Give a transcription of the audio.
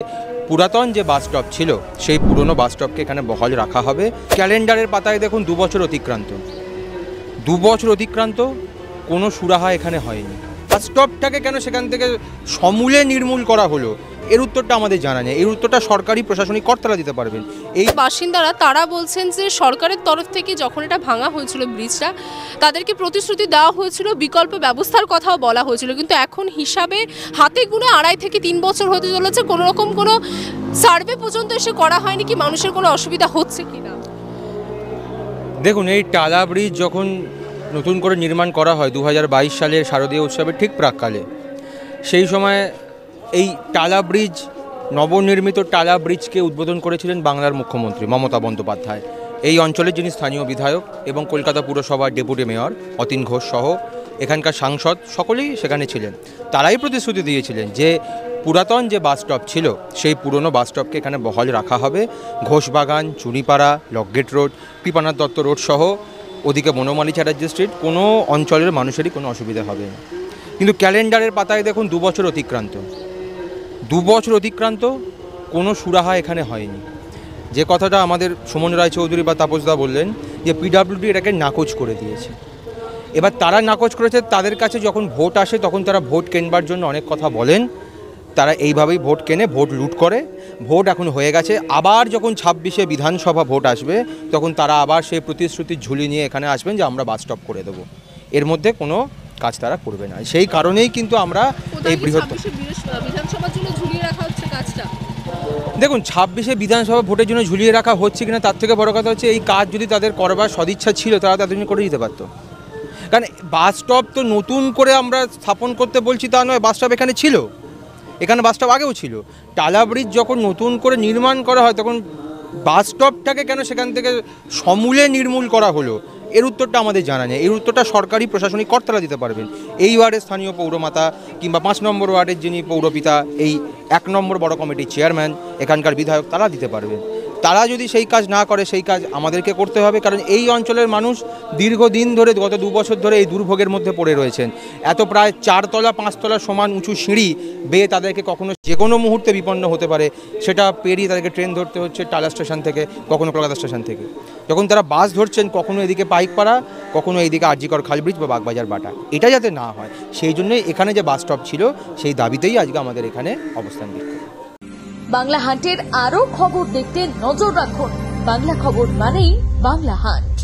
পুরাতন যে bus stop ছিল সেই পুরনো বাস স্টপকে এখানে বহাল রাখা হবে। ক্যালেন্ডারের পাতায় দেখুন 2 বছর অতিক্রান্ত, 2 বছর অতিক্রান্ত, কোনো সুরাহা এখানে হয়নি। বাস স্টপটাকে কেন সেখান থেকে সমূলে নির্মূল করা হলো এর উত্তরটা আমাদের জানা নেই। এর উত্তরটা সরকারি প্রশাসনিক কর্তারা দিতে পারবেন। এই বাসিন্দারা তারা বলছেন যে সরকারের তরফ থেকে যখন এটা ভাঙা হয়েছিল ব্রিজটা, তাদেরকে প্রতিশ্রুতি দেওয়া হয়েছিল, বিকল্প ব্যবস্থার কথাও বলা হয়েছিল, কিন্তু এখন হিসাবে হাতে গুনে 2.5 থেকে 3 বছর হতে চলেছে, কোনো রকম কোনো সার্ভে পর্যন্ত এসে করা হয়নি কি মানুষের কোনো অসুবিধা হচ্ছে কিনা। দেখুন, এই টালা ব্রিজ যখন নতুন করে নির্মাণ করা হয় 2022 সালের শারদীয় উৎসবের ঠিক প্রাককালে, সেই সময় এই টালা ব্রিজ, নবনির্মিত টালা ব্রিজকে উদ্বোধন করেছিলেন বাংলার মুখ্যমন্ত্রী মমতা বন্দ্যোপাধ্যায়। এই অঞ্চলের যিনি স্থানীয় বিধায়ক এবং কলকাতা পুরসভার ডেপুটি মেয়র অতীন ঘোষ সহ এখানকার সাংসদ সকলেই সেখানে ছিলেন। তারাই প্রতিশ্রুতি দিয়েছিলেন যে পুরাতন যে বাস স্টপ ছিল সেই পুরনো বাস স্টপকে এখানে বহাল রাখা হবে। Ghoshbagan, Chunipara, lock gate road, Kripanath Dutta road সহ ওদিকে বনমালী চ্যাটার্জি স্ট্রিট, কোনো অঞ্চলের মানুষেরই কোনো অসুবিধা হবে না। কিন্তু ক্যালেন্ডারের পাতায় দেখুন 2 বছর অতিক্রান্ত, 2 বছর অতিক্রান্ত, কোনো সুরাহা এখানে হয়নি। যে কথাটা আমাদের সুমন রায়চৌধুরী বা তাপসদা বললেন যে পিডব্লিউডি এটাকে নাকচ করে দিয়েছে। এবার তারা নাকচ করেছে, তাদের কাছে যখন ভোট আসে তখন তারা ভোট কেনবার জন্য অনেক কথা বলেন। তারা এইভাবেই ভোট কেনে, ভোট লুট করে। ভোট এখন হয়ে গেছে, আবার যখন 26-এ বিধানসভা ভোট আসবে তখন তারা আবার সেই প্রতিশ্রুতির ঝুলি নিয়ে এখানে আসবেন যে আমরা বাস স্টপ করে দেবো। এর মধ্যে কোনো কাজ তারা করবে না। সেই কারণেই কিন্তু আমরা এই বৃহত্তর বিধানসভার জন্য ঝুলিয়ে রাখা হচ্ছে কাজটা। দেখুন, 26-এ বিধানসভা ভোটের জন্য ঝুলিয়ে রাখা হচ্ছে কিনা তার থেকে বড় কথা হচ্ছে এই কাজ যদি তাদের করবার সদিচ্ছা ছিল তারা তাদের জন্য করে দিতে পারতো। কারণ বাস স্টপ তো নতুন করে আমরা স্থাপন করতে বলছি তা নয়, বাস স্টপ এখানে ছিল, এখানে বাস স্টপ আগেও ছিল। টালা ব্রিজ যখন নতুন করে নির্মাণ করা হয় তখন বাস স্টপটাকে কেন সেখান থেকে সমূলে নির্মূল করা হলো এর উত্তরটা আমাদের জানা নেই। এর উত্তরটা সরকারি প্রশাসনিক কর্তারা দিতে পারবেন। এই ওয়ার্ডের স্থানীয় পৌরমাতা কিংবা 5 নম্বর ওয়ার্ডের যিনি পৌরপিতা, এই 1 নম্বর বড় কমিটির চেয়ারম্যান, এখানকার বিধায়ক, তারা দিতে পারবেন। তারা যদি সেই কাজ না করে সেই কাজ আমাদেরকে করতে হবে। কারণ এই অঞ্চলের মানুষ দীর্ঘদিন ধরে, গত 2 বছর ধরে এই দুর্ভোগের মধ্যে পড়ে রয়েছেন। এত প্রায় 4 তলা 5 তলা সমান উঁচু সিঁড়ি বেয়ে তাদেরকে কখনো যে কোনো মুহূর্তে বিপন্ন হতে পারে, সেটা পেরিয়ে তাদেরকে ট্রেন ধরতে হচ্ছে টালা স্টেশন থেকে, কখনো কলকাতা স্টেশন থেকে। যখন তারা বাস ধরছেন কখনো এদিকে পাইকপাড়া, কখনো এইদিকে আরজিকর খাল ব্রিজ বা বাগবাজার বাটা, এটা যাতে না হয় সেই জন্যই এখানে যে বাস স্টপ ছিল সেই দাবিতেই আজকে আমাদের এখানে অবস্থান বিক্ষোভ। বাংলা হান্টের আরো খবর দেখতে নজর রাখুন। বাংলা খবর মানেই বাংলা হান্ট।